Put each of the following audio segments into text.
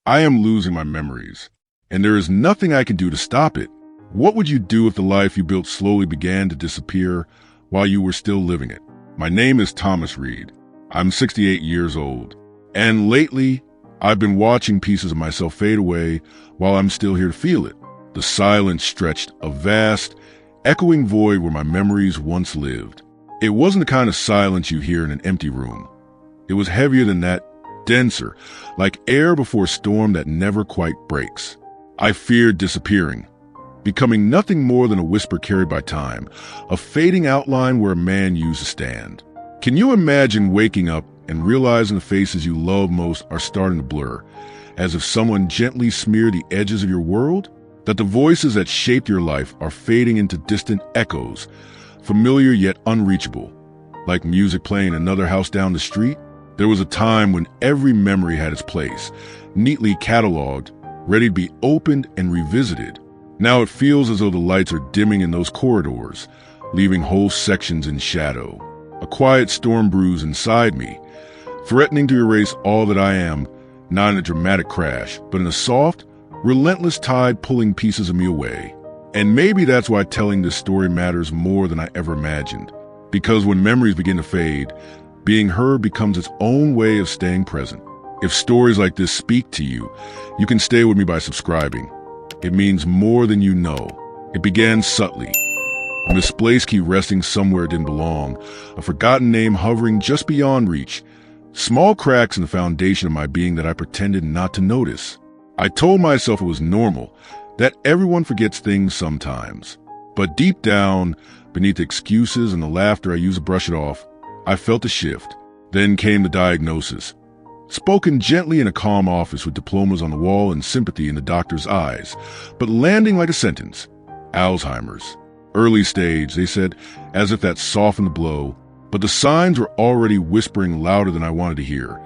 I am losing my memories, and there is nothing I can do to stop it. What would you do if the life you built slowly began to disappear while you were still living it? My name is Thomas Reed. I'm 68 years old, and lately, I've been watching pieces of myself fade away while I'm still here to feel it. The silence stretched a vast, echoing void where my memories once lived. It wasn't the kind of silence you hear in an empty room. It was heavier than that, denser, like air before a storm that never quite breaks. I feared disappearing, becoming nothing more than a whisper carried by time, a fading outline where a man used to stand. Can you imagine waking up and realizing the faces you love most are starting to blur, as if someone gently smeared the edges of your world? That the voices that shaped your life are fading into distant echoes, familiar yet unreachable, like music playing in another house down the street? There was a time when every memory had its place, neatly cataloged, ready to be opened and revisited. Now it feels as though the lights are dimming in those corridors, leaving whole sections in shadow. A quiet storm brews inside me, threatening to erase all that I am, not in a dramatic crash, but in a soft, relentless tide pulling pieces of me away. And maybe that's why telling this story matters more than I ever imagined. Because when memories begin to fade, being heard becomes its own way of staying present. If stories like this speak to you, you can stay with me by subscribing. It means more than you know. It began subtly. A misplaced key resting somewhere it didn't belong, a forgotten name hovering just beyond reach, small cracks in the foundation of my being that I pretended not to notice. I told myself it was normal, that everyone forgets things sometimes. But deep down, beneath the excuses and the laughter I used to brush it off, I felt a shift. Then came the diagnosis. Spoken gently in a calm office with diplomas on the wall and sympathy in the doctor's eyes, but landing like a sentence. Alzheimer's. Early stage, they said, as if that softened the blow, but the signs were already whispering louder than I wanted to hear,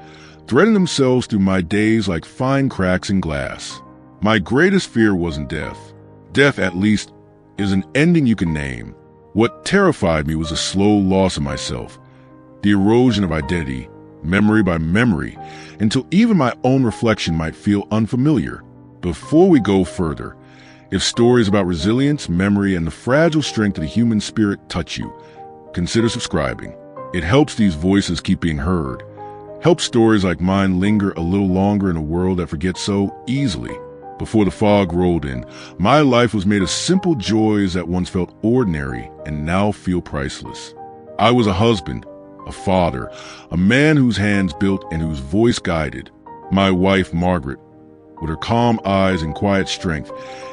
threading themselves through my days like fine cracks in glass. My greatest fear wasn't death. Death, at least, is an ending you can name. What terrified me was the slow loss of myself, the erosion of identity, memory by memory, until even my own reflection might feel unfamiliar. Before we go further, if stories about resilience, memory, and the fragile strength of the human spirit touch you, consider subscribing. It helps these voices keep being heard. Helps stories like mine linger a little longer in a world that forgets so easily. Before the fog rolled in, my life was made of simple joys that once felt ordinary and now feel priceless. I was a husband, a father, a man whose hands built and whose voice guided. My wife, Margaret, with her calm eyes and quiet strength,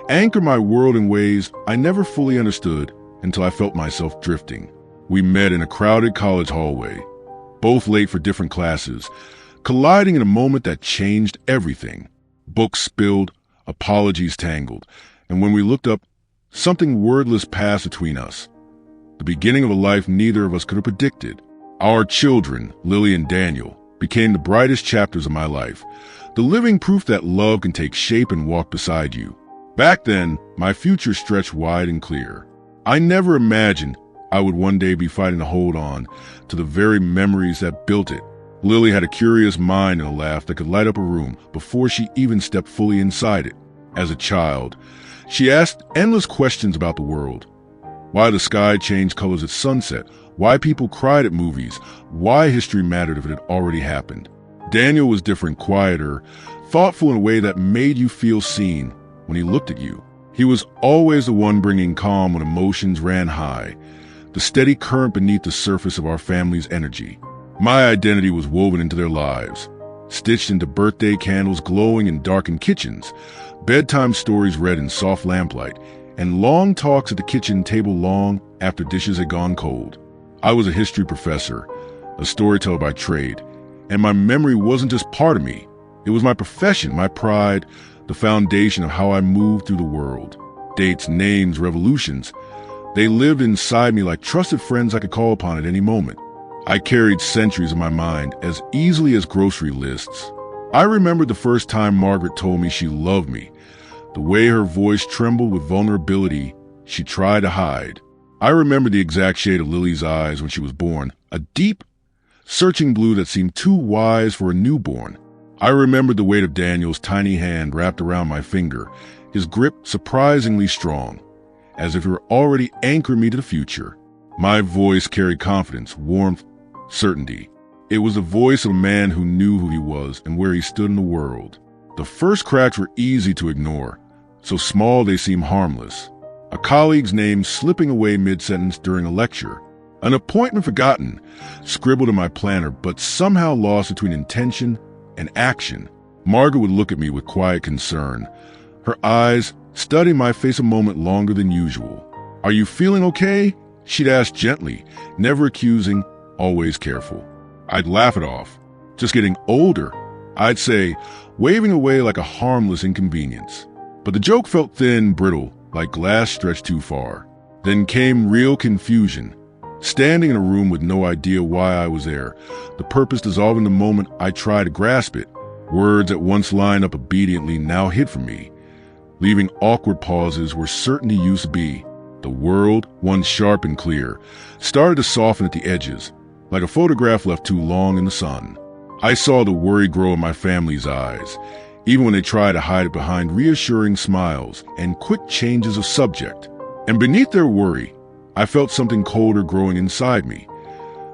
anchored my world in ways I never fully understood until I felt myself drifting. We met in a crowded college hallway, both late for different classes, colliding in a moment that changed everything. Books spilled, apologies tangled, and when we looked up, something wordless passed between us. The beginning of a life neither of us could have predicted. Our children, Lily and Daniel, became the brightest chapters of my life, the living proof that love can take shape and walk beside you. Back then, my future stretched wide and clear. I never imagined I would one day be fighting to hold on to the very memories that built it. Lily had a curious mind and a laugh that could light up a room before she even stepped fully inside it. As a child, she asked endless questions about the world. Why the sky changed colors at sunset, why people cried at movies, why history mattered if it had already happened. Daniel was different, quieter, thoughtful in a way that made you feel seen when he looked at you. He was always the one bringing calm when emotions ran high, the steady current beneath the surface of our family's energy. My identity was woven into their lives, stitched into birthday candles glowing in darkened kitchens, bedtime stories read in soft lamplight, and long talks at the kitchen table long after dishes had gone cold. I was a history professor, a storyteller by trade, and my memory wasn't just part of me. It was my profession, my pride, the foundation of how I moved through the world. Dates, names, revolutions. They lived inside me like trusted friends I could call upon at any moment. I carried centuries in my mind as easily as grocery lists. I remembered the first time Margaret told me she loved me, the way her voice trembled with vulnerability she tried to hide. I remembered the exact shade of Lily's eyes when she was born, a deep, searching blue that seemed too wise for a newborn. I remembered the weight of Daniel's tiny hand wrapped around my finger, his grip surprisingly strong, as if he were already anchoring me to the future. My voice carried confidence, warmth, certainty. It was the voice of a man who knew who he was and where he stood in the world. The first cracks were easy to ignore, so small they seemed harmless. A colleague's name slipping away mid-sentence during a lecture. An appointment forgotten, scribbled in my planner, but somehow lost between intention and action. Margaret would look at me with quiet concern, her eyes studying my face a moment longer than usual. "Are you feeling okay?" she'd ask gently, never accusing, always careful. I'd laugh it off. "Just getting older," I'd say, waving away like a harmless inconvenience. But the joke felt thin, brittle, like glass stretched too far. Then came real confusion. Standing in a room with no idea why I was there, the purpose dissolving the moment I tried to grasp it. Words that once lined up obediently now hid from me, leaving awkward pauses where certainty used to be. The world, once sharp and clear, started to soften at the edges, like a photograph left too long in the sun. I saw the worry grow in my family's eyes, even when they tried to hide it behind reassuring smiles and quick changes of subject. And beneath their worry, I felt something colder growing inside me.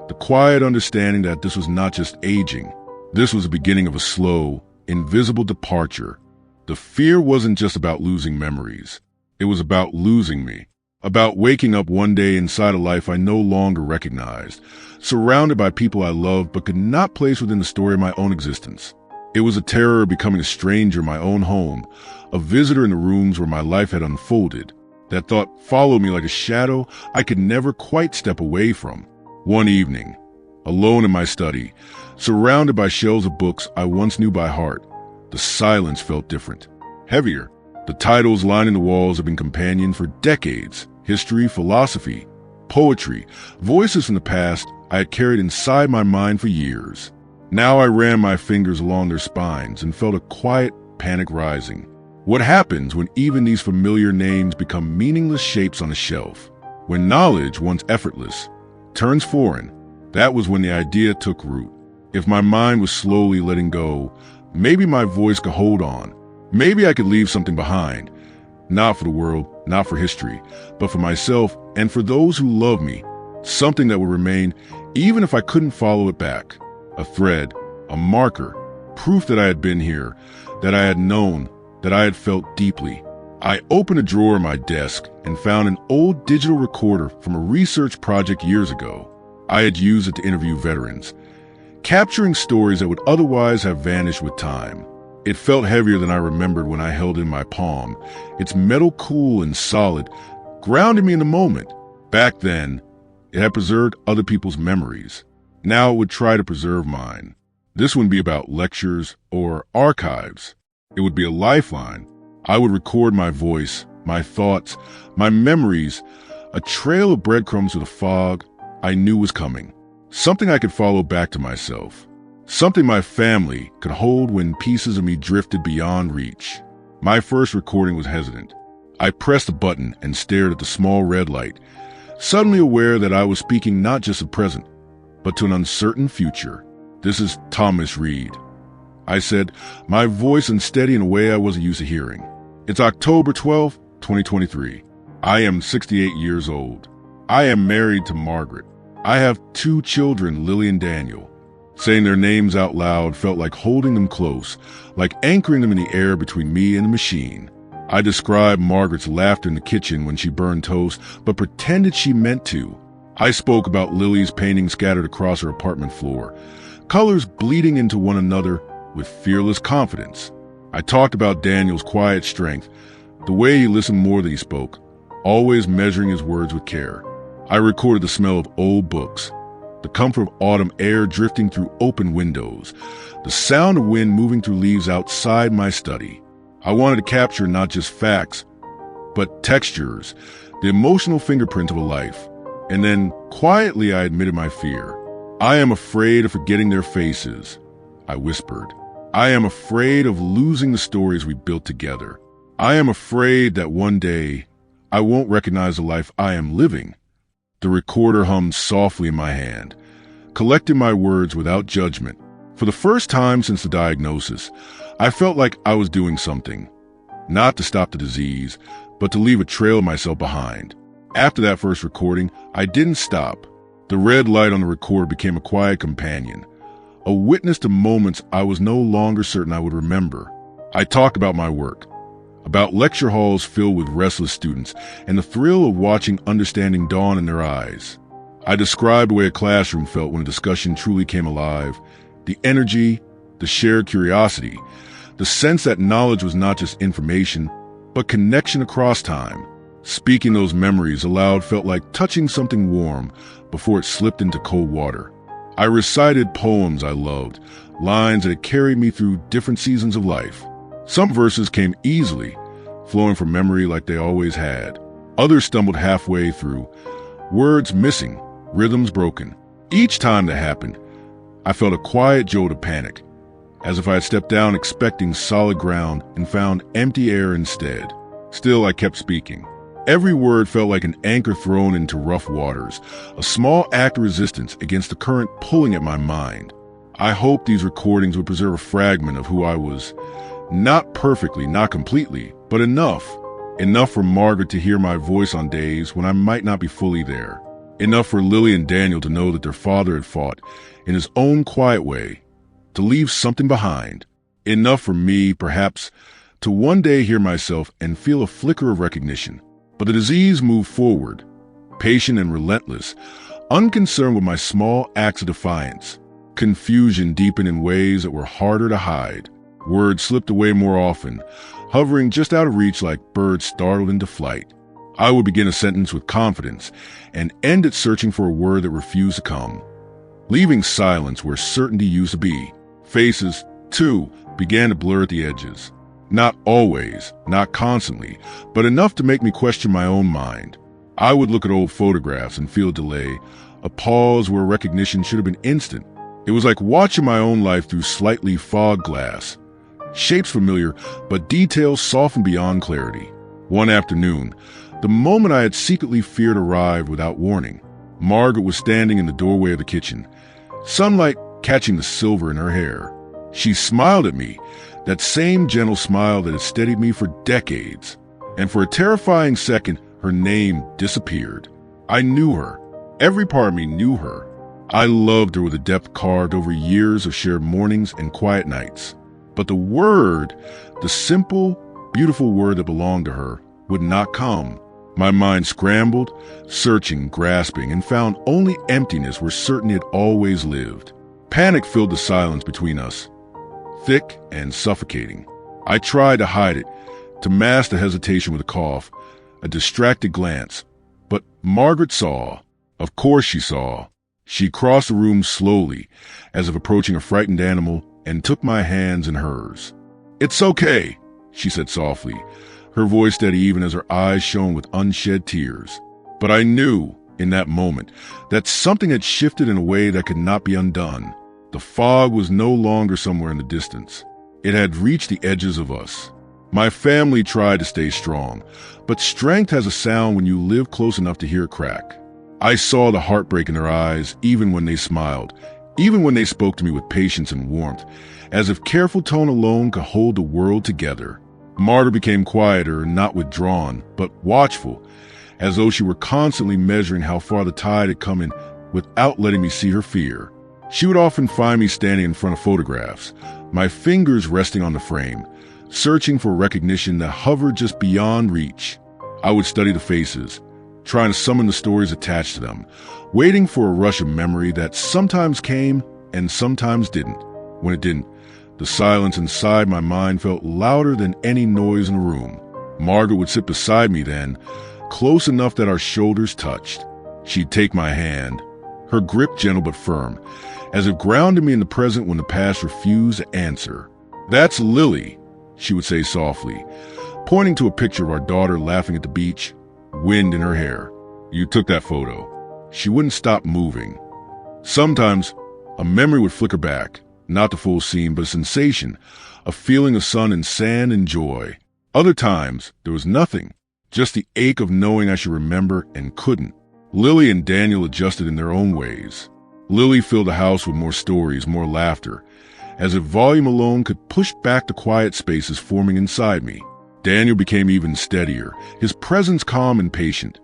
The quiet understanding that this was not just aging. This was the beginning of a slow, invisible departure. The fear wasn't just about losing memories. It was about losing me. About waking up one day inside a life I no longer recognized, surrounded by people I loved but could not place within the story of my own existence. It was a terror of becoming a stranger in my own home, a visitor in the rooms where my life had unfolded. That thought followed me like a shadow I could never quite step away from. One evening, alone in my study, surrounded by shelves of books I once knew by heart, the silence felt different, heavier. The titles lining the walls have been companions for decades. History, philosophy, poetry, voices from the past I had carried inside my mind for years. Now I ran my fingers along their spines and felt a quiet panic rising. What happens when even these familiar names become meaningless shapes on a shelf? When knowledge, once effortless, turns foreign, that was when the idea took root. If my mind was slowly letting go, maybe my voice could hold on. Maybe I could leave something behind. Not for the world, not for history, but for myself and for those who love me. Something that would remain even if I couldn't follow it back. A thread, a marker, proof that I had been here, that I had known, that I had felt deeply. I opened a drawer in my desk and found an old digital recorder from a research project years ago. I had used it to interview veterans, capturing stories that would otherwise have vanished with time. It felt heavier than I remembered when I held it in my palm, its metal cool and solid, grounding me in the moment. Back then, it had preserved other people's memories. Now it would try to preserve mine. This wouldn't be about lectures or archives. It would be a lifeline. I would record my voice, my thoughts, my memories, a trail of breadcrumbs with a fog I knew was coming. Something I could follow back to myself. Something my family could hold when pieces of me drifted beyond reach. My first recording was hesitant. I pressed a button and stared at the small red light, suddenly aware that I was speaking not just the present, but to an uncertain future. "This is Thomas Reed," I said, my voice unsteady in a way I wasn't used to hearing. "It's October 12th, 2023. I am 68 years old. I am married to Margaret. I have 2 children, Lily and Daniel." Saying their names out loud felt like holding them close, like anchoring them in the air between me and the machine. I described Margaret's laughter in the kitchen when she burned toast, but pretended she meant to. I spoke about Lily's painting scattered across her apartment floor, colors bleeding into one another with fearless confidence. I talked about Daniel's quiet strength, the way he listened more than he spoke, always measuring his words with care. I recorded the smell of old books, the comfort of autumn air drifting through open windows, the sound of wind moving through leaves outside my study. I wanted to capture not just facts, but textures, the emotional fingerprint of a life. And then, quietly, I admitted my fear. "I am afraid of forgetting their faces," I whispered. "I am afraid of losing the stories we built together. I am afraid that one day I won't recognize the life I am living." The recorder hummed softly in my hand, collecting my words without judgment. For the first time since the diagnosis, I felt like I was doing something, not to stop the disease, but to leave a trail of myself behind. After that first recording, I didn't stop. The red light on the recorder became a quiet companion, a witness to moments I was no longer certain I would remember. I talked about my work, about lecture halls filled with restless students, and the thrill of watching understanding dawn in their eyes. I described the way a classroom felt when a discussion truly came alive, the energy, the shared curiosity, the sense that knowledge was not just information, but connection across time. Speaking those memories aloud felt like touching something warm before it slipped into cold water. I recited poems I loved, lines that had carried me through different seasons of life. Some verses came easily, flowing from memory like they always had. Others stumbled halfway through, words missing, rhythms broken. Each time that happened, I felt a quiet jolt of panic, as if I had stepped down expecting solid ground and found empty air instead. Still, I kept speaking. Every word felt like an anchor thrown into rough waters, a small act of resistance against the current pulling at my mind. I hoped these recordings would preserve a fragment of who I was. Not perfectly, not completely, but enough. Enough for Margaret to hear my voice on days when I might not be fully there. Enough for Lily and Daniel to know that their father had fought, in his own quiet way, to leave something behind. Enough for me, perhaps, to one day hear myself and feel a flicker of recognition. But the disease moved forward, patient and relentless, unconcerned with my small acts of defiance. Confusion deepened in ways that were harder to hide. Words slipped away more often, hovering just out of reach like birds startled into flight. I would begin a sentence with confidence and end it searching for a word that refused to come, leaving silence where certainty used to be. Faces, too, began to blur at the edges. Not always, not constantly, but enough to make me question my own mind. I would look at old photographs and feel a delay, a pause where recognition should have been instant. It was like watching my own life through slightly fogged glass. Shapes familiar, but details softened beyond clarity. One afternoon, the moment I had secretly feared arrived without warning. Margaret was standing in the doorway of the kitchen, sunlight catching the silver in her hair. She smiled at me, that same gentle smile that had steadied me for decades. And for a terrifying second, her name disappeared. I knew her. Every part of me knew her. I loved her with a depth carved over years of shared mornings and quiet nights. But the word, the simple, beautiful word that belonged to her, would not come. My mind scrambled, searching, grasping, and found only emptiness where certainty had always lived. Panic filled the silence between us, thick and suffocating. I tried to hide it, to mask the hesitation with a cough, a distracted glance. But Margaret saw. Of course she saw. She crossed the room slowly, as if approaching a frightened animal, and took my hands in hers. "It's okay," she said softly, her voice steady even as her eyes shone with unshed tears. But I knew, in that moment, that something had shifted in a way that could not be undone. The fog was no longer somewhere in the distance. It had reached the edges of us. My family tried to stay strong, but strength has a sound when you live close enough to hear it crack. I saw the heartbreak in their eyes, even when they smiled, even when they spoke to me with patience and warmth, as if careful tone alone could hold the world together. Margaret became quieter, not withdrawn, but watchful, as though she were constantly measuring how far the tide had come in without letting me see her fear. She would often find me standing in front of photographs, my fingers resting on the frame, searching for recognition that hovered just beyond reach. I would study the faces, trying to summon the stories attached to them, waiting for a rush of memory that sometimes came and sometimes didn't. When it didn't, the silence inside my mind felt louder than any noise in the room. Margaret would sit beside me then, close enough that our shoulders touched. She'd take my hand, her grip gentle but firm, as if grounding me in the present when the past refused to answer. "That's Lily," she would say softly, pointing to a picture of our daughter laughing at the beach, wind in her hair. "You took that photo." She wouldn't stop moving. Sometimes a memory would flicker back, not the full scene, but a sensation, a feeling of sun and sand and joy. Other times, there was nothing, just the ache of knowing I should remember and couldn't. Lily and Daniel adjusted in their own ways. Lily filled the house with more stories, more laughter, as if volume alone could push back the quiet spaces forming inside me. Daniel became even steadier, his presence calm and patient,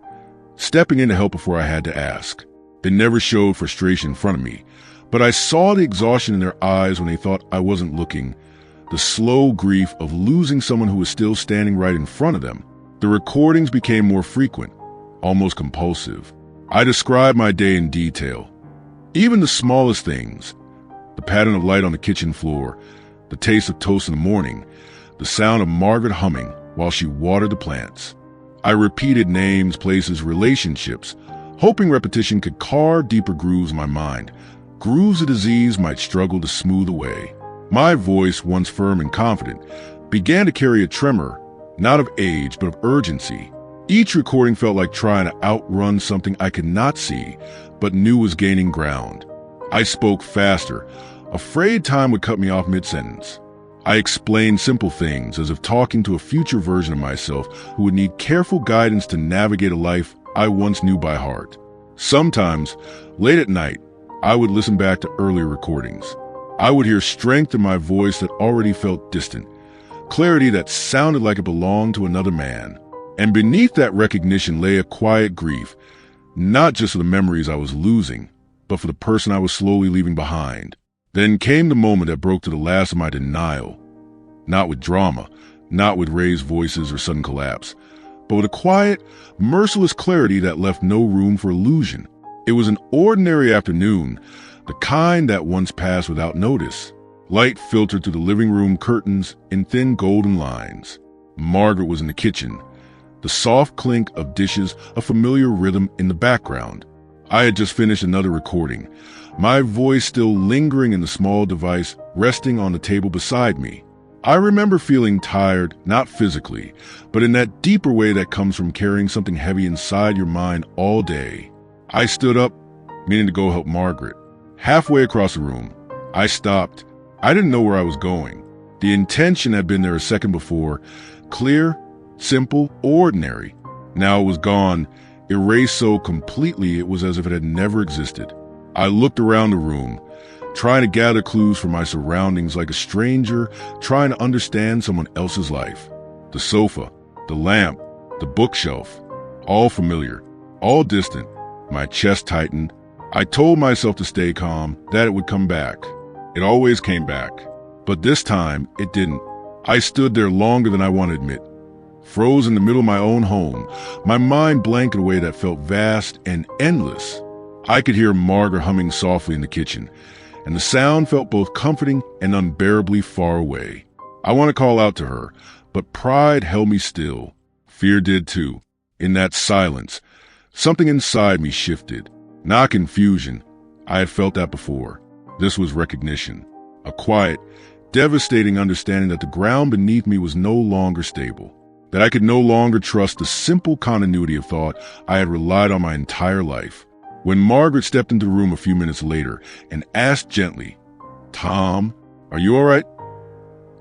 stepping in to help before I had to ask. They never showed frustration in front of me, but I saw the exhaustion in their eyes when they thought I wasn't looking, the slow grief of losing someone who was still standing right in front of them. The recordings became more frequent, almost compulsive. I described my day in detail. Even the smallest things, the pattern of light on the kitchen floor, the taste of toast in the morning, the sound of Margaret humming while she watered the plants. I repeated names, places, relationships, hoping repetition could carve deeper grooves in my mind, grooves a disease might struggle to smooth away. My voice, once firm and confident, began to carry a tremor, not of age, but of urgency. Each recording felt like trying to outrun something I could not see, but knew was gaining ground. I spoke faster, afraid time would cut me off mid-sentence. I explained simple things, as if talking to a future version of myself who would need careful guidance to navigate a life I once knew by heart. Sometimes, late at night, I would listen back to earlier recordings. I would hear strength in my voice that already felt distant, clarity that sounded like it belonged to another man. And beneath that recognition lay a quiet grief, not just for the memories I was losing, but for the person I was slowly leaving behind. Then came the moment that broke to the last of my denial. Not with drama, not with raised voices or sudden collapse, but with a quiet, merciless clarity that left no room for illusion. It was an ordinary afternoon, the kind that once passed without notice. Light filtered through the living room curtains in thin golden lines. Margaret was in the kitchen, the soft clink of dishes a familiar rhythm in the background. I had just finished another recording, my voice still lingering in the small device resting on the table beside me. I remember feeling tired, not physically, but in that deeper way that comes from carrying something heavy inside your mind all day. I stood up, meaning to go help Margaret. Halfway across the room, I stopped. I didn't know where I was going. The intention had been there a second before, clear, simple, ordinary. Now it was gone, erased so completely it was as if it had never existed. I looked around the room, trying to gather clues from my surroundings like a stranger trying to understand someone else's life. The sofa, the lamp, the bookshelf, all familiar, all distant. My chest tightened. I told myself to stay calm, that it would come back. It always came back. But this time, it didn't. I stood there longer than I want to admit, froze in the middle of my own home, my mind blank in a way that felt vast and endless. I could hear Margaret humming softly in the kitchen, and the sound felt both comforting and unbearably far away. I want to call out to her, but pride held me still. Fear did too. In that silence, something inside me shifted. Not confusion. I had felt that before. This was recognition. A quiet, devastating understanding that the ground beneath me was no longer stable, that I could no longer trust the simple continuity of thought I had relied on my entire life. When Margaret stepped into the room a few minutes later and asked gently, "Tom, are you all right?"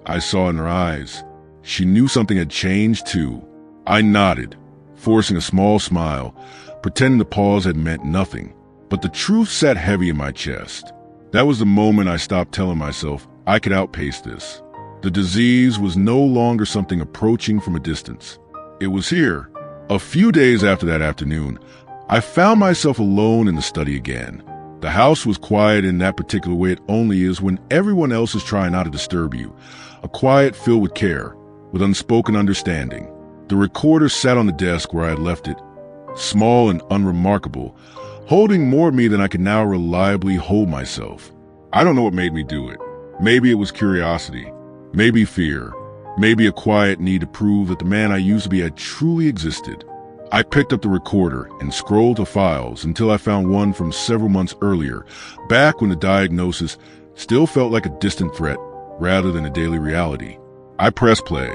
I saw in her eyes. She knew something had changed too. I nodded, forcing a small smile, pretending the pause had meant nothing. But the truth sat heavy in my chest. That was the moment I stopped telling myself I could outpace this. The disease was no longer something approaching from a distance. It was here. A few days after that afternoon, I found myself alone in the study again. The house was quiet in that particular way it only is when everyone else is trying not to disturb you. A quiet filled with care, with unspoken understanding. The recorder sat on the desk where I had left it, small and unremarkable, holding more of me than I could now reliably hold myself. I don't know what made me do it. Maybe it was curiosity, maybe fear, maybe a quiet need to prove that the man I used to be had truly existed. I picked up the recorder and scrolled to files until I found one from several months earlier, back when the diagnosis still felt like a distant threat rather than a daily reality. I pressed play.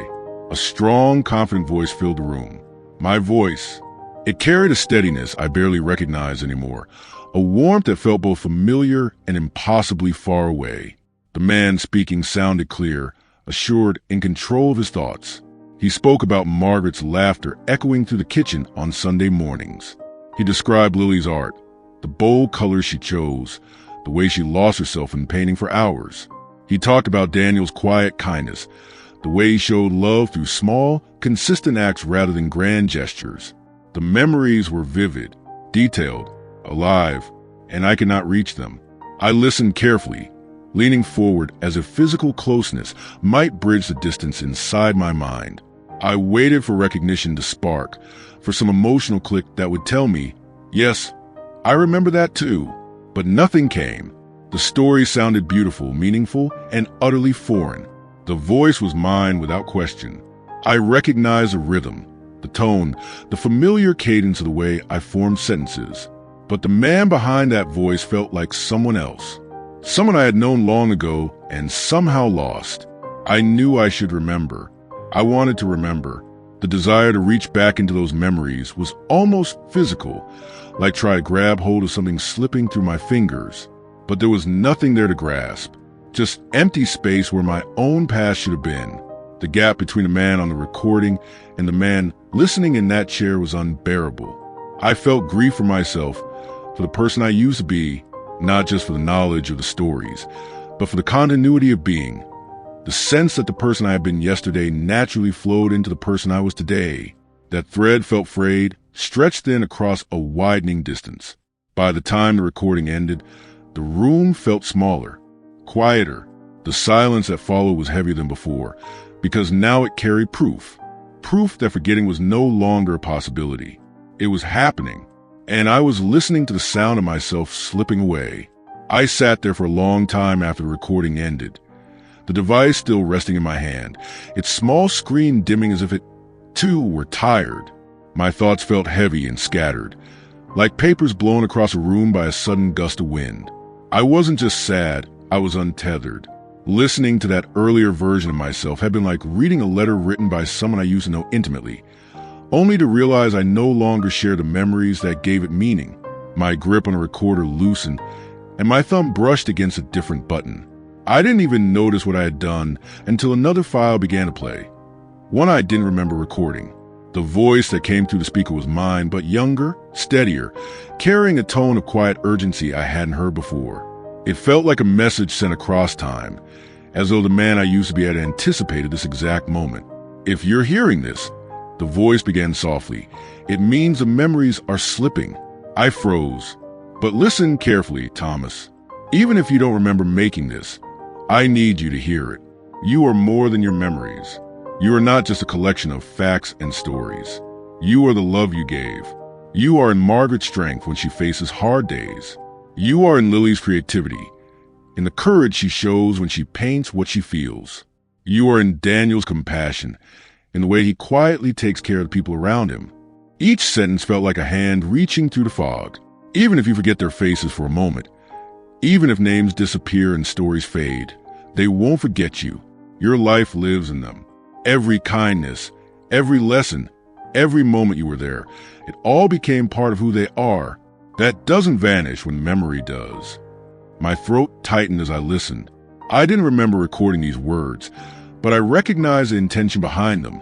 A strong, confident voice filled the room. My voice. It carried a steadiness I barely recognized anymore, a warmth that felt both familiar and impossibly far away. The man speaking sounded clear, assured, in control of his thoughts. He spoke about Margaret's laughter echoing through the kitchen on Sunday mornings. He described Lily's art, the bold colors she chose, the way she lost herself in painting for hours. He talked about Daniel's quiet kindness, the way he showed love through small, consistent acts rather than grand gestures. The memories were vivid, detailed, alive, and I could not reach them. I listened carefully, leaning forward as if physical closeness might bridge the distance inside my mind. I waited for recognition to spark, for some emotional click that would tell me, yes, I remember that too. But nothing came. The story sounded beautiful, meaningful, and utterly foreign. The voice was mine without question. I recognized the rhythm, the tone, the familiar cadence of the way I formed sentences. But the man behind that voice felt like someone else. Someone I had known long ago and somehow lost. I knew I should remember. I wanted to remember. The desire to reach back into those memories was almost physical, like trying to grab hold of something slipping through my fingers. But there was nothing there to grasp, just empty space where my own past should have been. The gap between the man on the recording and the man listening in that chair was unbearable. I felt grief for myself, for the person I used to be, not just for the knowledge of the stories, but for the continuity of being. The sense that the person I had been yesterday naturally flowed into the person I was today. That thread felt frayed, stretched thin across a widening distance. By the time the recording ended, the room felt smaller, quieter. The silence that followed was heavier than before, because now it carried proof. Proof that forgetting was no longer a possibility. It was happening, and I was listening to the sound of myself slipping away. I sat there for a long time after the recording ended, the device still resting in my hand, its small screen dimming as if it, too, were tired. My thoughts felt heavy and scattered, like papers blown across a room by a sudden gust of wind. I wasn't just sad, I was untethered. Listening to that earlier version of myself had been like reading a letter written by someone I used to know intimately, only to realize I no longer shared the memories that gave it meaning. My grip on a recorder loosened, and my thumb brushed against a different button. I didn't even notice what I had done until another file began to play. One I didn't remember recording. The voice that came through the speaker was mine, but younger, steadier, carrying a tone of quiet urgency I hadn't heard before. It felt like a message sent across time, as though the man I used to be had anticipated this exact moment. If you're hearing this, the voice began softly, it means the memories are slipping. I froze. But listen carefully, Thomas. Even if you don't remember making this, I need you to hear it. You are more than your memories. You are not just a collection of facts and stories. You are the love you gave. You are in Margaret's strength when she faces hard days. You are in Lily's creativity, in the courage she shows when she paints what she feels. You are in Daniel's compassion, in the way he quietly takes care of the people around him. Each sentence felt like a hand reaching through the fog. Even if you forget their faces for a moment, even if names disappear and stories fade, they won't forget you. Your life lives in them. Every kindness, every lesson, every moment you were there, it all became part of who they are. That doesn't vanish when memory does. My throat tightened as I listened. I didn't remember recording these words, but I recognized the intention behind them.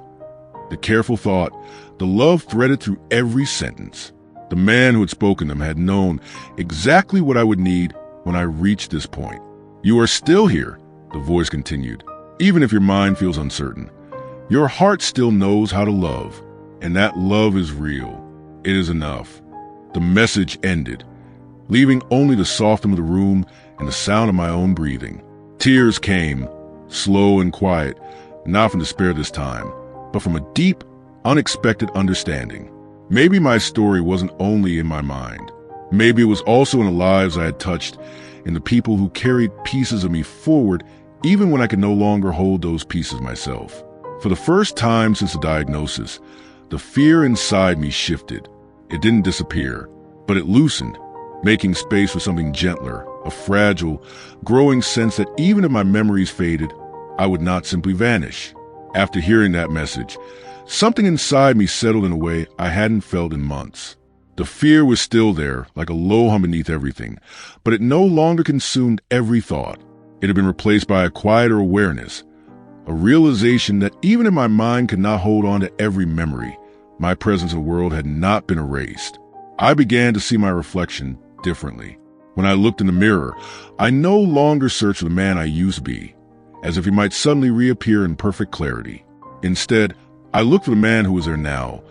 The careful thought, the love threaded through every sentence. The man who had spoken them had known exactly what I would need when I reached this point. You are still here, the voice continued, even if your mind feels uncertain. Your heart still knows how to love, and that love is real. It is enough. The message ended, leaving only the soft hum of the room and the sound of my own breathing. Tears came, slow and quiet, not from despair this time, but from a deep, unexpected understanding. Maybe my story wasn't only in my mind. Maybe it was also in the lives I had touched, in the people who carried pieces of me forward even when I could no longer hold those pieces myself. For the first time since the diagnosis, the fear inside me shifted. It didn't disappear, but it loosened, making space for something gentler, a fragile, growing sense that even if my memories faded, I would not simply vanish. After hearing that message, something inside me settled in a way I hadn't felt in months. The fear was still there, like a low hum beneath everything, but it no longer consumed every thought. It had been replaced by a quieter awareness, a realization that even if my mind could not hold on to every memory, my presence in the world had not been erased. I began to see my reflection differently. When I looked in the mirror, I no longer searched for the man I used to be. as if he might suddenly reappear in perfect clarity. Instead, I looked for the man who was there now,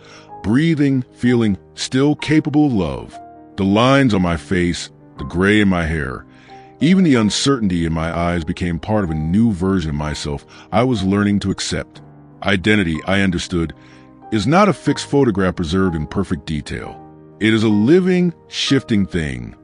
breathing, feeling, still capable of love. The lines on my face, the gray in my hair, even the uncertainty in my eyes became part of a new version of myself I was learning to accept. Identity, I understood, is not a fixed photograph preserved in perfect detail. It is a living, shifting thing,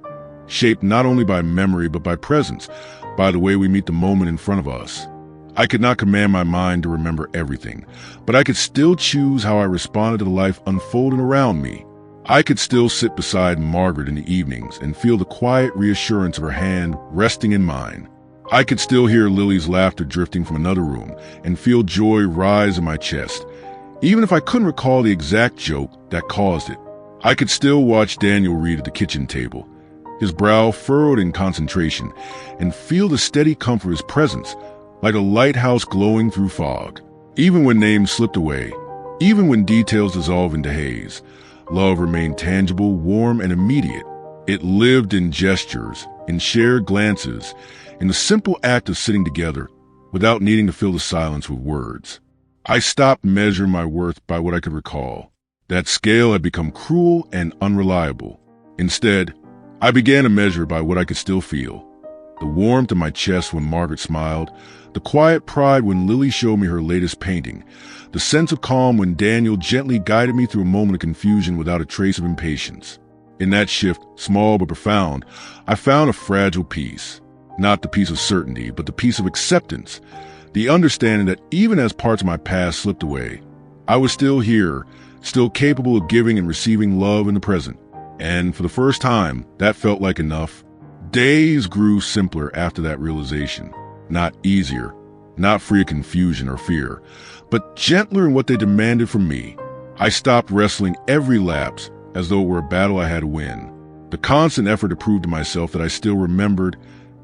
shaped not only by memory but by presence, by the way we meet the moment in front of us. I could not command my mind to remember everything, but I could still choose how I responded to the life unfolding around me. I could still sit beside Margaret in the evenings and feel the quiet reassurance of her hand resting in mine. I could still hear Lily's laughter drifting from another room and feel joy rise in my chest, even if I couldn't recall the exact joke that caused it. I could still watch Daniel read at the kitchen table, his brow furrowed in concentration, and feel the steady comfort of his presence, like a lighthouse glowing through fog. Even when names slipped away, even when details dissolved into haze, love remained tangible, warm, and immediate. It lived in gestures, in shared glances, in the simple act of sitting together without needing to fill the silence with words. I stopped measuring my worth by what I could recall. That scale had become cruel and unreliable. Instead, I began to measure by what I could still feel. The warmth in my chest when Margaret smiled, the quiet pride when Lily showed me her latest painting, the sense of calm when Daniel gently guided me through a moment of confusion without a trace of impatience. In that shift, small but profound, I found a fragile peace. Not the peace of certainty, but the peace of acceptance. The understanding that even as parts of my past slipped away, I was still here, still capable of giving and receiving love in the present. And for the first time, that felt like enough. Days grew simpler after that realization. Not easier, not free of confusion or fear, but gentler in what they demanded from me. I stopped wrestling every lapse as though it were a battle I had to win. The constant effort to prove to myself that I still remembered,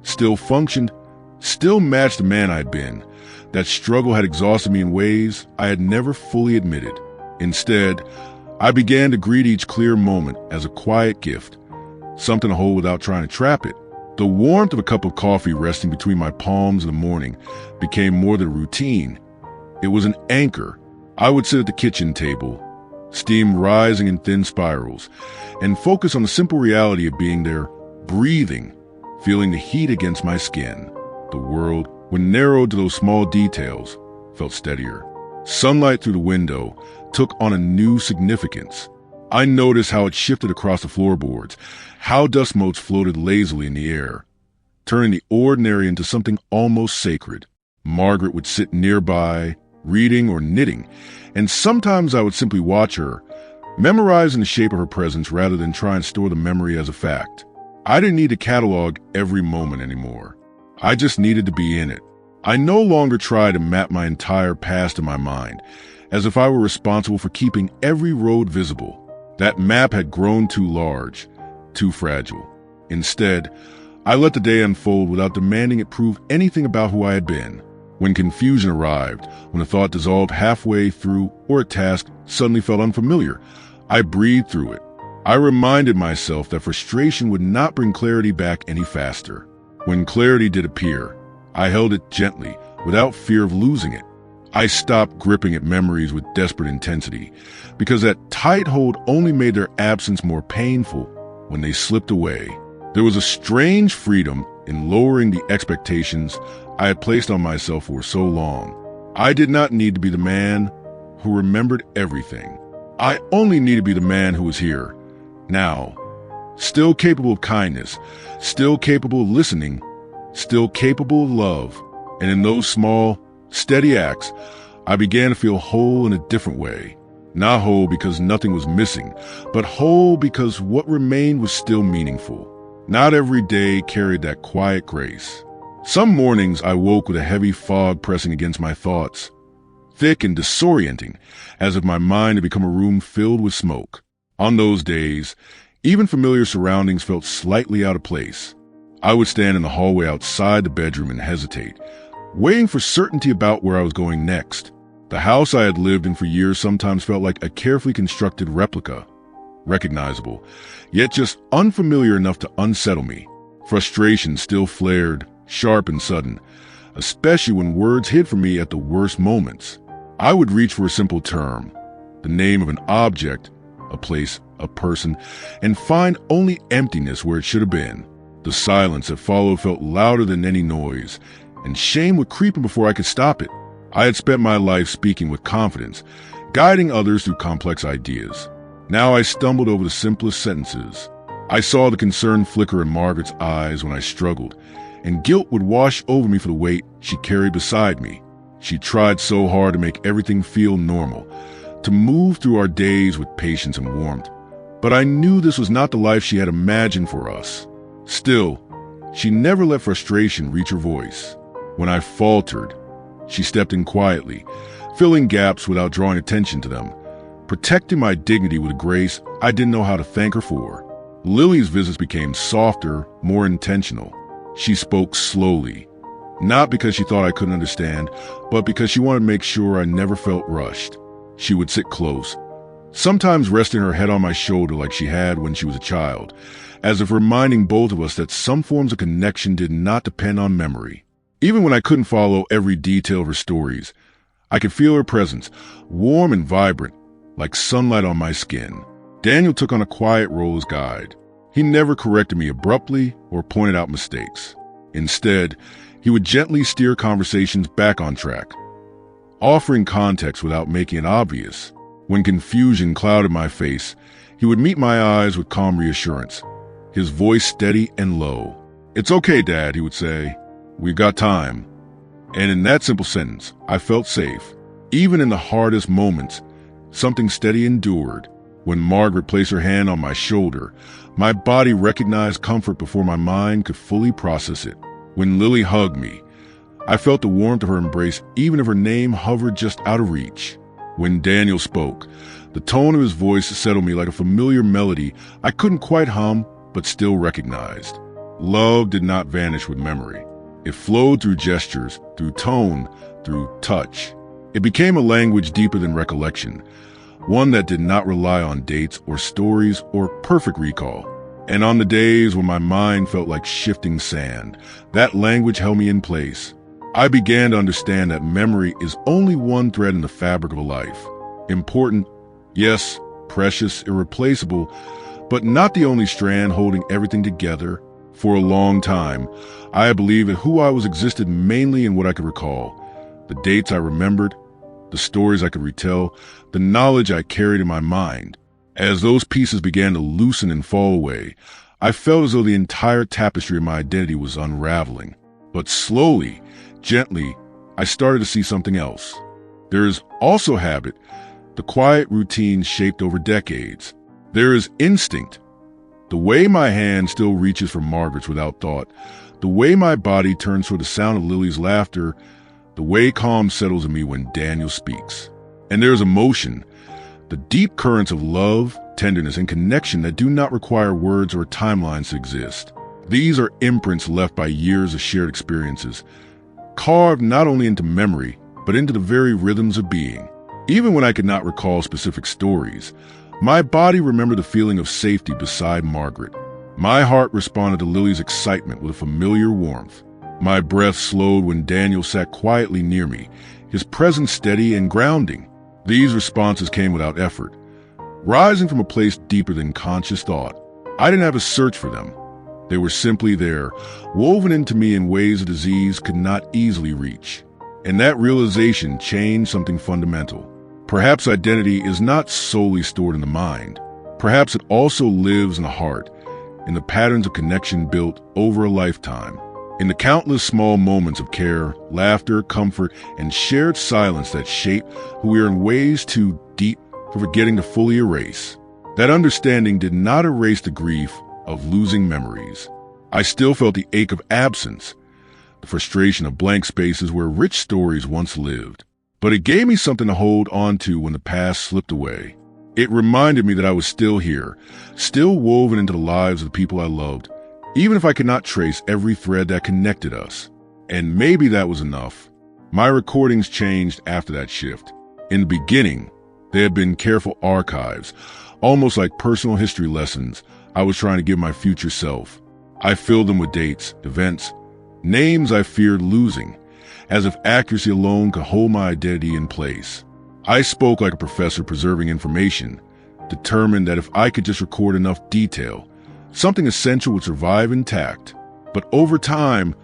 still functioned, still matched the man I'd been. That struggle had exhausted me in ways I had never fully admitted. Instead, I began to greet each clear moment as a quiet gift, something to hold without trying to trap it. The warmth of a cup of coffee resting between my palms in the morning became more than a routine. It was an anchor. I would sit at the kitchen table, steam rising in thin spirals, and focus on the simple reality of being there, breathing, feeling the heat against my skin. The world, when narrowed to those small details, felt steadier. Sunlight through the window took on a new significance. I noticed how it shifted across the floorboards, how dust motes floated lazily in the air, turning the ordinary into something almost sacred. Margaret would sit nearby, reading or knitting, and sometimes I would simply watch her, memorizing the shape of her presence rather than try and store the memory as a fact. I didn't need to catalog every moment anymore. I just needed to be in it. I no longer tried to map my entire past in my mind, as if I were responsible for keeping every road visible. That map had grown too large, too fragile. Instead, I let the day unfold without demanding it prove anything about who I had been. When confusion arrived, when a thought dissolved halfway through or a task suddenly felt unfamiliar, I breathed through it. I reminded myself that frustration would not bring clarity back any faster. When clarity did appear, I held it gently, without fear of losing it. I stopped gripping at memories with desperate intensity, because that tight hold only made their absence more painful when they slipped away. There was a strange freedom in lowering the expectations I had placed on myself for so long. I did not need to be the man who remembered everything. I only needed to be the man who was here, now, still capable of kindness, still capable of listening, still capable of love. And in those small, steady acts, I began to feel whole in a different way. Not whole because nothing was missing, but whole because what remained was still meaningful. Not every day carried that quiet grace. Some mornings I woke with a heavy fog pressing against my thoughts, thick and disorienting, as if my mind had become a room filled with smoke. On those days, even familiar surroundings felt slightly out of place. I would stand in the hallway outside the bedroom and hesitate, waiting for certainty about where I was going next. The house I had lived in for years sometimes felt like a carefully constructed replica, recognizable, yet just unfamiliar enough to unsettle me. Frustration still flared, sharp and sudden, especially when words hid from me at the worst moments. I would reach for a simple term, the name of an object, a place, a person, and find only emptiness where it should have been. The silence that followed felt louder than any noise, and shame would creep in before I could stop it. I had spent my life speaking with confidence, guiding others through complex ideas. Now I stumbled over the simplest sentences. I saw the concern flicker in Margaret's eyes when I struggled, and guilt would wash over me for the weight she carried beside me. She tried so hard to make everything feel normal, to move through our days with patience and warmth. But I knew this was not the life she had imagined for us. Still, she never let frustration reach her voice. When I faltered, she stepped in quietly, filling gaps without drawing attention to them, protecting my dignity with a grace I didn't know how to thank her for. Lily's visits became softer, more intentional. She spoke slowly, not because she thought I couldn't understand, but because she wanted to make sure I never felt rushed. She would sit close, sometimes resting her head on my shoulder like she had when she was a child, as if reminding both of us that some forms of connection did not depend on memory. Even when I couldn't follow every detail of her stories, I could feel her presence, warm and vibrant, like sunlight on my skin. Daniel took on a quiet role as guide. He never corrected me abruptly or pointed out mistakes. Instead, he would gently steer conversations back on track, offering context without making it obvious. When confusion clouded my face, he would meet my eyes with calm reassurance, his voice steady and low. "It's okay, Dad," he would say. "We've got time." And in that simple sentence, I felt safe. Even in the hardest moments, something steady endured. When Margaret placed her hand on my shoulder, my body recognized comfort before my mind could fully process it. When Lily hugged me, I felt the warmth of her embrace even if her name hovered just out of reach. When Daniel spoke, the tone of his voice settled me like a familiar melody I couldn't quite hum but still recognized. Love did not vanish with memory. It flowed through gestures, through tone, through touch. It became a language deeper than recollection, one that did not rely on dates or stories or perfect recall. And on the days when my mind felt like shifting sand, that language held me in place. I began to understand that memory is only one thread in the fabric of a life. Important, yes, precious, irreplaceable, but not the only strand holding everything together. For a long time, I believed that who I was existed mainly in what I could recall, the dates I remembered, the stories I could retell, the knowledge I carried in my mind. As those pieces began to loosen and fall away, I felt as though the entire tapestry of my identity was unraveling. But slowly, gently, I started to see something else. There is also habit, the quiet routine shaped over decades. There is instinct, the way my hand still reaches for Margaret's without thought, the way my body turns toward the sound of Lily's laughter, the way calm settles in me when Daniel speaks. And there's emotion, the deep currents of love, tenderness, and connection that do not require words or timelines to exist. These are imprints left by years of shared experiences, carved not only into memory, but into the very rhythms of being. Even when I could not recall specific stories, my body remembered the feeling of safety beside Margaret. My heart responded to Lily's excitement with a familiar warmth. My breath slowed when Daniel sat quietly near me, his presence steady and grounding. These responses came without effort, rising from a place deeper than conscious thought. I didn't have to search for them. They were simply there, woven into me in ways a disease could not easily reach. And that realization changed something fundamental. Perhaps identity is not solely stored in the mind. Perhaps it also lives in the heart, in the patterns of connection built over a lifetime, in the countless small moments of care, laughter, comfort, and shared silence that shape who we are in ways too deep for forgetting to fully erase. That understanding did not erase the grief of losing memories. I still felt the ache of absence, the frustration of blank spaces where rich stories once lived. But it gave me something to hold on to when the past slipped away. It reminded me that I was still here, still woven into the lives of the people I loved, even if I could not trace every thread that connected us. And maybe that was enough. My recordings changed after that shift. In the beginning, they had been careful archives, almost like personal history lessons I was trying to give my future self. I filled them with dates, events, names I feared losing, as if accuracy alone could hold my identity in place. I spoke like a professor preserving information, determined that if I could just record enough detail, something essential would survive intact. But over time,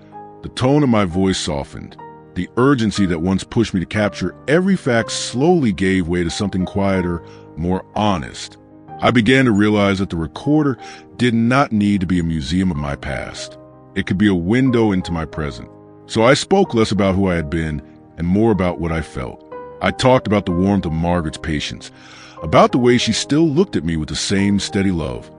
the tone of my voice softened. The urgency that once pushed me to capture every fact slowly gave way to something quieter, more honest. I began to realize that the recorder did not need to be a museum of my past. It could be a window into my present. So I spoke less about who I had been and more about what I felt. I talked about the warmth of Margaret's patience, about the way she still looked at me with the same steady love,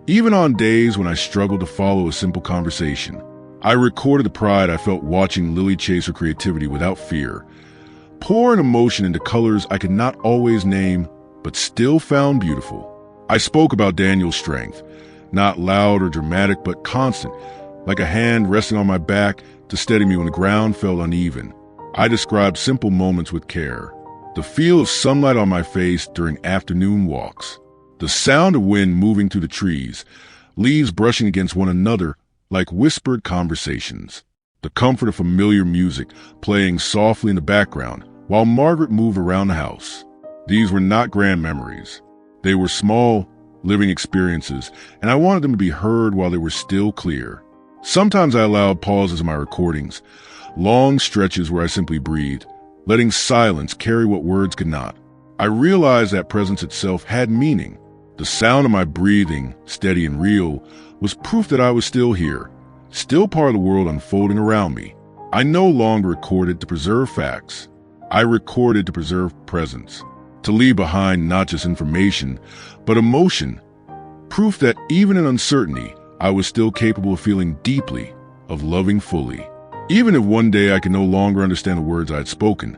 even on days when I struggled to follow a simple conversation. I recorded the pride I felt watching Lily chase her creativity without fear, pouring emotion into colors I could not always name, but still found beautiful. I spoke about Daniel's strength, not loud or dramatic, but constant, like a hand resting on my back to steady me when the ground felt uneven. I described simple moments with care. The feel of sunlight on my face during afternoon walks, the sound of wind moving through the trees, leaves brushing against one another like whispered conversations, the comfort of familiar music playing softly in the background while Margaret moved around the house. These were not grand memories. They were small, living experiences, and I wanted them to be heard while they were still clear. Sometimes I allowed pauses in my recordings, long stretches where I simply breathed, letting silence carry what words could not. I realized that presence itself had meaning. The sound of my breathing, steady and real, was proof that I was still here, still part of the world unfolding around me. I no longer recorded to preserve facts. I recorded to preserve presence, to leave behind not just information, but emotion, proof that even in uncertainty, I was still capable of feeling deeply, of loving fully. Even if one day I can no longer understand the words I had spoken,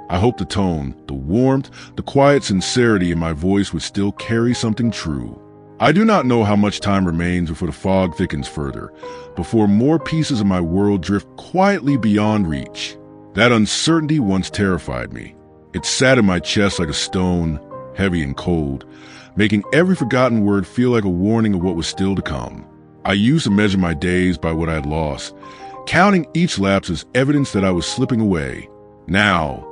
I hope the tone, the warmth, the quiet sincerity in my voice would still carry something true. I do not know how much time remains before the fog thickens further, before more pieces of my world drift quietly beyond reach. That uncertainty once terrified me. It sat in my chest like a stone, heavy and cold, making every forgotten word feel like a warning of what was still to come. I used to measure my days by what I had lost, counting each lapse as evidence that I was slipping away. Now,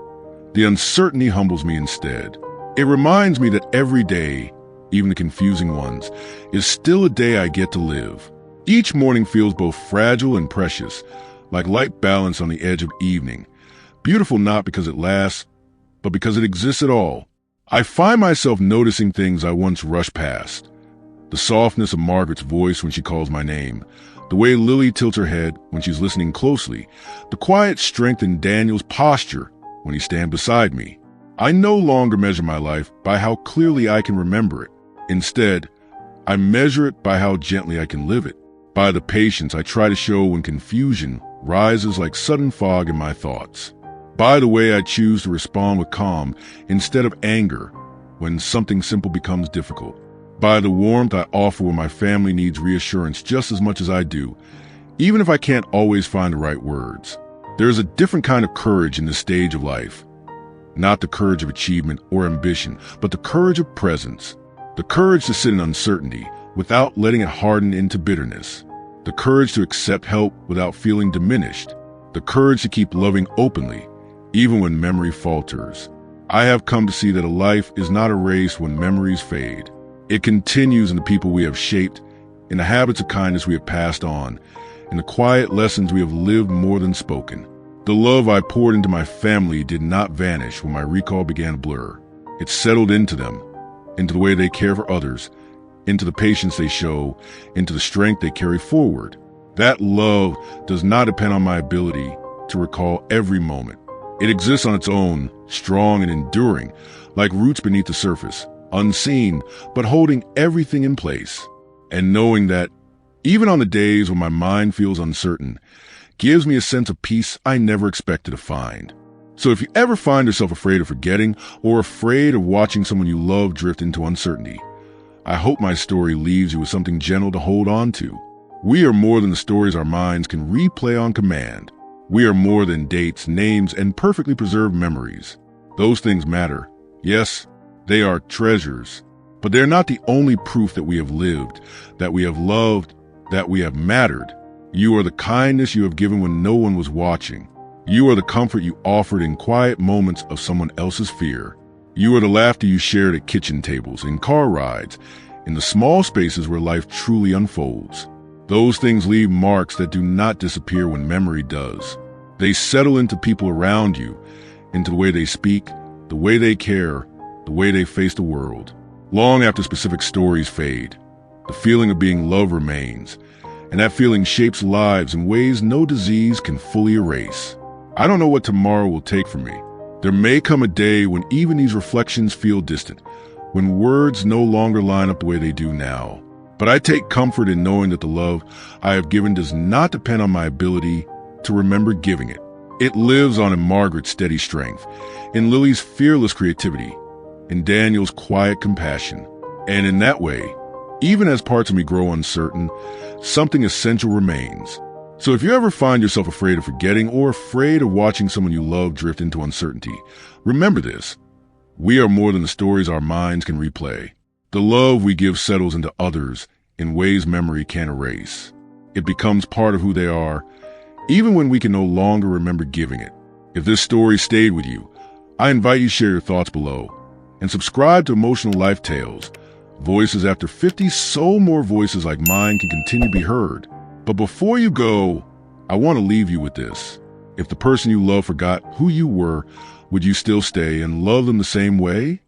the uncertainty humbles me instead. It reminds me that every day, even the confusing ones, is still a day I get to live. Each morning feels both fragile and precious, like light balance on the edge of evening, beautiful not because it lasts, but because it exists at all. I find myself noticing things I once rushed past. The softness of Margaret's voice when she calls my name, the way Lily tilts her head when she's listening closely, the quiet strength in Daniel's posture when he stands beside me. I no longer measure my life by how clearly I can remember it. Instead, I measure it by how gently I can live it, by the patience I try to show when confusion rises like sudden fog in my thoughts, by the way I choose to respond with calm instead of anger when something simple becomes difficult, by the warmth I offer when my family needs reassurance just as much as I do, even if I can't always find the right words. There is a different kind of courage in this stage of life, not the courage of achievement or ambition, but the courage of presence, the courage to sit in uncertainty without letting it harden into bitterness, the courage to accept help without feeling diminished, the courage to keep loving openly, even when memory falters. I have come to see that a life is not erased when memories fade. It continues in the people we have shaped, in the habits of kindness we have passed on, in the quiet lessons we have lived more than spoken. The love I poured into my family did not vanish when my recall began to blur. It settled into them, into the way they care for others, into the patience they show, into the strength they carry forward. That love does not depend on my ability to recall every moment. It exists on its own, strong and enduring, like roots beneath the surface, unseen, but holding everything in place. And knowing that, even on the days when my mind feels uncertain, gives me a sense of peace I never expected to find. So if you ever find yourself afraid of forgetting or afraid of watching someone you love drift into uncertainty, I hope my story leaves you with something gentle to hold on to. We are more than the stories our minds can replay on command. We are more than dates, names, and perfectly preserved memories. Those things matter. Yes, they are treasures, but they're not the only proof that we have lived, that we have loved, that we have mattered. You are the kindness you have given when no one was watching, You are the comfort you offered in quiet moments of someone else's fear. You are the laughter you shared at kitchen tables, in car rides, in the small spaces where life truly unfolds. Those things leave marks that do not disappear when memory does. They settle into people around you, into the way they speak, the way they care, the way they face the world. Long after specific stories fade, the feeling of being loved remains, and that feeling shapes lives in ways no disease can fully erase. I don't know what tomorrow will take from me. There may come a day when even these reflections feel distant, when words no longer line up the way they do now. But I take comfort in knowing that the love I have given does not depend on my ability to remember giving it. It lives on in Margaret's steady strength, in Lily's fearless creativity, in Daniel's quiet compassion. And in that way, even as parts of me grow uncertain, something essential remains. So if you ever find yourself afraid of forgetting or afraid of watching someone you love drift into uncertainty, remember this. We are more than the stories our minds can replay. The love we give settles into others in ways memory can't erase. It becomes part of who they are, even when we can no longer remember giving it. If this story stayed with you, I invite you to share your thoughts below and subscribe to Emotional Life Tales. Voices after 50, so more voices like mine can continue to be heard. But before you go, I want to leave you with this. If the person you love forgot who you were, would you still stay and love them the same way?